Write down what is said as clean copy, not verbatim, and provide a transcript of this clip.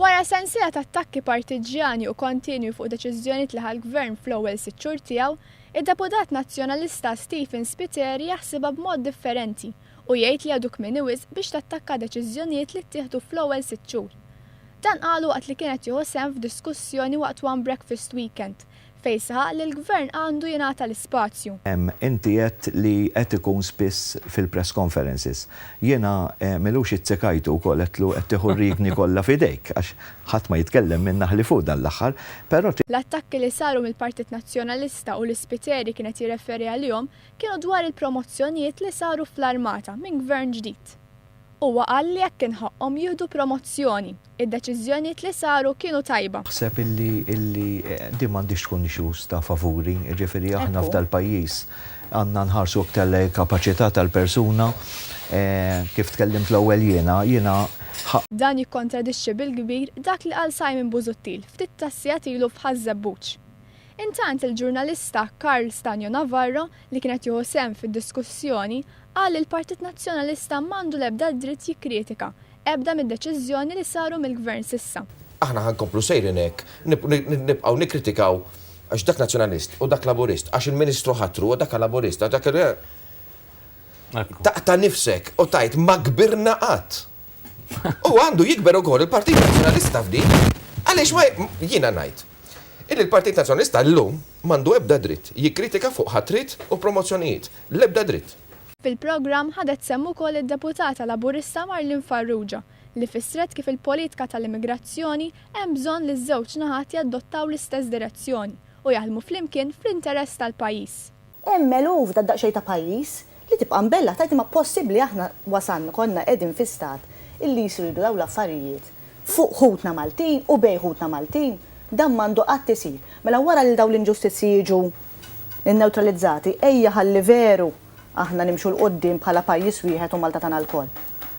Wara sensiela ta' attakki partiġjani u kontinwi fuq deċiżjonijiet li ħall-Gvern fl-ewwel 6 xhur tiegħu, id-deputat nazzjonalista Stephen Spiteri jaħsibha b'mod differenti u jgħid li għadu kmieni wisq biex tattakka deċiżjonijiet li ttieħdu fl-ewwel 6 xhur. Dan qalu waqt li kienet jieħu sehem f'diskussjoni waqt One Breakfast Weekend fejn saħaq li l-Gvern għandu jingħata l-ispazju. Inti qed li qed ikun spiss fil-press conferences. Jiena milux iċċekajtu wkoll qedlu qed tieħu r-rigni kollha f'idejk għax ħadd ma jitkellem minn naħli fuq dan l-aħħar, però l-attakki li saru mill-Partit Nazzjonalista u l-Spiteri kienet jirreferi għalihom kienu dwar il-promozzjonijiet li saru fl-Armata minn Gvern ġdid. Huwa qal li jekk inħoqhom jieħdu promozzjoni, id-deċiżjonijiet li saru kienu tajba. Naħseb illi din m'għandix tkun ixus ta' favuri, ġifieri aħna f'dal pajjiż għandna nħarsu aktar kapaċità tal-persuna kif tkellimt l-ewwel jiena. Dan jikkontradixxi bil-kbir dak li qal Simon Busuttil ftit tassijat ilu f'Ħażebbuġ. Intant il-ġurnalista Karl Stanjo Navarro li kienet jieħu sehem fid-diskussjoni qal li l-Partit Nazzjonalista m'għandu l-ebda dritt jikkritika ebda mid-deċiżjoni li saru mill-Gvern s'issa. Aħna ħankomplu sejrin hekk, nibqgħu nikkritikaw għax dak nazzjonalist u dak laburist, għax il-Ministru ħatru u dak laburist, dak ta' nifsek u tajt ma kbirna qatt. U għandu jikber ukoll il-Partit Nazzjonalista f'din. Għaliex ma jiena ngħid. Il-Partit Nazzjonalista llum m'għandu ebda dritt jikkritika fuq ħatrit u promozzjonijiet, l-ebda dritt. Fil-programm ħadet semmu wkoll id-deputata Laburista Marlin Farrugia li fissret kif il-politika tal-immigrazzjoni hemm bżonn li ż-żewġ naħat jadottaw l-istess direzzjoni u jaħdmu flimkien fl-interess tal-pajjiż. Hemm eluf ta' daqsxejn ta' pajjiż li tibqa' mbella tajt ma possibbli aħna wasalna konna qegħdin fi stat illi jsiru dawn l-affarijiet fuq ħutna Maltin u bejn ħutna Maltin dan m'għandu qatt isir. Mela wara li dawn l-inġustizzi jiġu nneutralizzati ejja ħalli veru aħna nimxu l-qoddim bħala pajjiż wieħed u Malta tagħna l-koll.